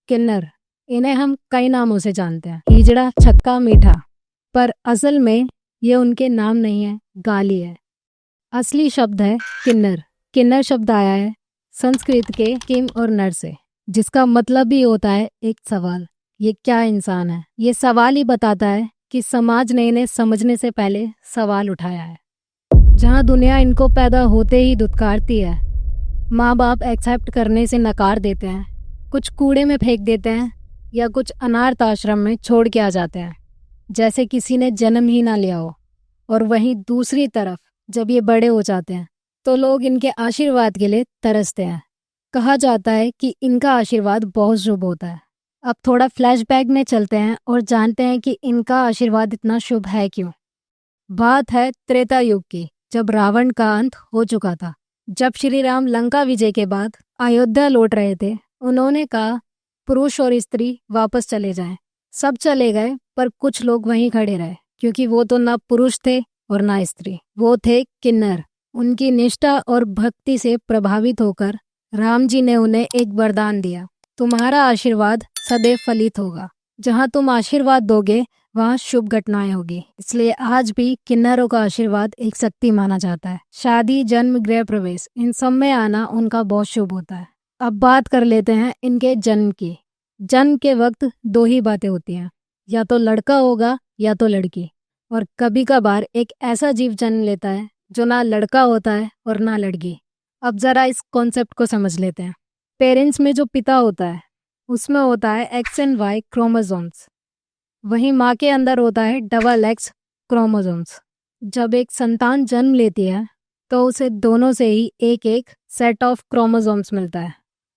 किन्नर, इन्हें हम कई नामों से जानते हैं, हिजड़ा, छक्का, मीठा, पर असल में ये उनके नाम नहीं है, गाली है। असली शब्द है किन्नर। किन्नर शब्द आया है संस्कृत के किम और नर से, जिसका मतलब भी होता है एक सवाल। ये क्या इंसान है? ये सवाल ही बताता है कि समाज ने इन्हें समझने से पहले सवाल उठाया है। जहाँ दुनिया इनको पैदा होते ही धुतकारती है, माँ बाप एक्सेप्ट करने से नकार देते हैं, कुछ कूड़े में फेंक देते हैं या कुछ अनाथ आश्रम में छोड़ के आ जाते हैं, जैसे किसी ने जन्म ही ना लिया हो। और वहीं दूसरी तरफ जब ये बड़े हो जाते हैं तो लोग इनके आशीर्वाद के लिए तरसते हैं। कहा जाता है कि इनका आशीर्वाद बहुत शुभ होता है। अब थोड़ा फ्लैशबैक में चलते हैं और जानते हैं कि इनका आशीर्वाद इतना शुभ है क्यों। बात है त्रेता युग की, जब रावण का अंत हो चुका था। जब श्री राम लंका विजय के बाद अयोध्या लौट रहे थे, उन्होंने कहा पुरुष और स्त्री वापस चले जाएं। सब चले गए पर कुछ लोग वहीं खड़े रहे, क्योंकि वो तो ना पुरुष थे और ना स्त्री, वो थे किन्नर। उनकी निष्ठा और भक्ति से प्रभावित होकर राम जी ने उन्हें एक वरदान दिया, तुम्हारा आशीर्वाद सदैव फलित होगा। जहाँ तुम आशीर्वाद दोगे वहाँ शुभ घटनाएं होगी। इसलिए आज भी किन्नरों का आशीर्वाद एक शक्ति माना जाता है। शादी, जन्म, गृह प्रवेश, इन सब में आना उनका बहुत शुभ होता है। अब बात कर लेते हैं इनके जन्म की। जन्म के वक्त दो ही बातें होती हैं, या तो लड़का होगा या तो लड़की। और कभी कभार एक ऐसा जीव जन्म लेता है जो ना लड़का होता है और ना लड़की। अब जरा इस कॉन्सेप्ट को समझ लेते हैं। पेरेंट्स में जो पिता होता है उसमें होता है एक्स एंड वाई क्रोमोसोम्स, वहीं माँ के अंदर होता है डबल एक्स क्रोमोसोम्स। जब एक संतान जन्म लेती है तो उसे दोनों से ही एक एक सेट ऑफ क्रोमोसोम्स मिलता है।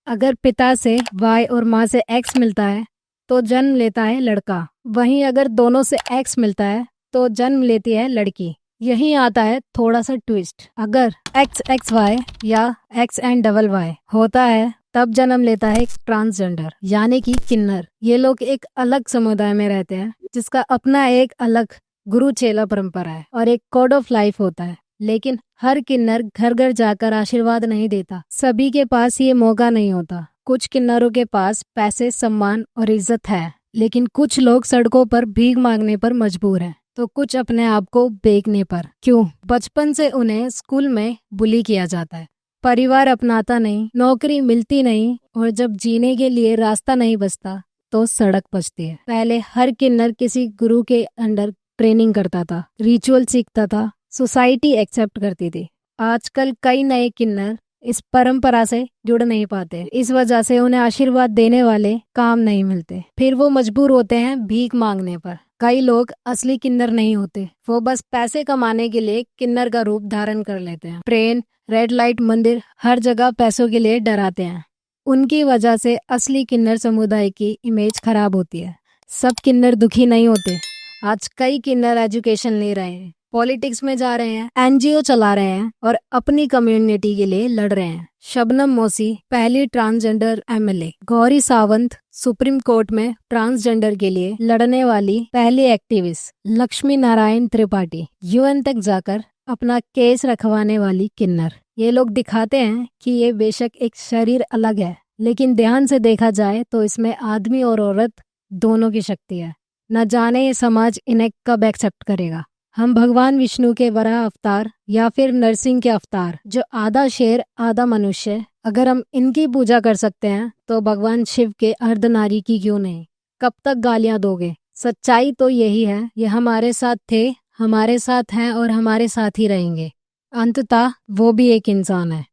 अगर पिता से वाई और माँ से एक्स मिलता है तो जन्म लेता है लड़का, वहीं अगर दोनों से एक्स मिलता है तो जन्म लेती है लड़की। यही आता है थोड़ा सा ट्विस्ट। अगर एक्स एक्स वाई या एक्स एंड डबल वाई होता है तब जन्म लेता है एक ट्रांसजेंडर, यानी कि किन्नर। ये लोग एक अलग समुदाय में रहते हैं जिसका अपना एक अलग गुरु चेला परंपरा है और एक कोड ऑफ लाइफ होता है। लेकिन हर किन्नर घर घर जाकर आशीर्वाद नहीं देता, सभी के पास ये मौका नहीं होता। कुछ किन्नरों के पास पैसे, सम्मान और इज्जत है, लेकिन कुछ लोग सड़कों पर भीख मांगने पर मजबूर हैं, तो कुछ अपने आप को बेचने पर। क्यों? बचपन से उन्हें स्कूल में बुली किया जाता है, परिवार अपनाता नहीं, नौकरी मिलती नहीं, और जब जीने के लिए रास्ता नहीं बचता तो सड़क बचती है। पहले हर किन्नर किसी गुरु के अंडर ट्रेनिंग करता था, रिचुअल सीखता था, सोसाइटी एक्सेप्ट करती थी। आजकल कई नए किन्नर इस परंपरा से जुड़ नहीं पाते, इस वजह से उन्हें आशीर्वाद देने वाले काम नहीं मिलते, फिर वो मजबूर होते हैं भीख मांगने पर। कई लोग असली किन्नर नहीं होते, वो बस पैसे कमाने के लिए किन्नर का रूप धारण कर लेते हैं। ट्रेन, रेड लाइट, मंदिर, हर जगह पैसों के लिए डराते हैं। उनकी वजह से असली किन्नर समुदाय की इमेज खराब होती है। सब किन्नर दुखी नहीं होते। आज कई किन्नर एजुकेशन ले रहे हैं, पॉलिटिक्स में जा रहे हैं, एनजीओ चला रहे हैं और अपनी कम्युनिटी के लिए लड़ रहे हैं। शबनम मौसी पहली transgender MLA, Gauri Sawant supreme court में ट्रांसजेंडर के लिए लड़ने वाली पहली एक्टिविस्ट, लक्ष्मी नारायण त्रिपाठी यूएन तक जाकर अपना केस रखवाने वाली किन्नर। ये लोग दिखाते हैं कि ये बेशक एक शरीर अलग है, लेकिन ध्यान से देखा जाए तो इसमें आदमी और औरत दोनों की शक्ति है। न जाने ये समाज इन्हें कब एक्सेप्ट करेगा। हम भगवान विष्णु के वराह अवतार या फिर नरसिंह के अवतार, जो आधा शेर आधा मनुष्य, अगर हम इनकी पूजा कर सकते हैं तो भगवान शिव के अर्धनारी की क्यों नहीं? कब तक गालियां दोगे? सच्चाई तो यही है, ये हमारे साथ थे, हमारे साथ हैं और हमारे साथ ही रहेंगे। अंततः वो भी एक इंसान है।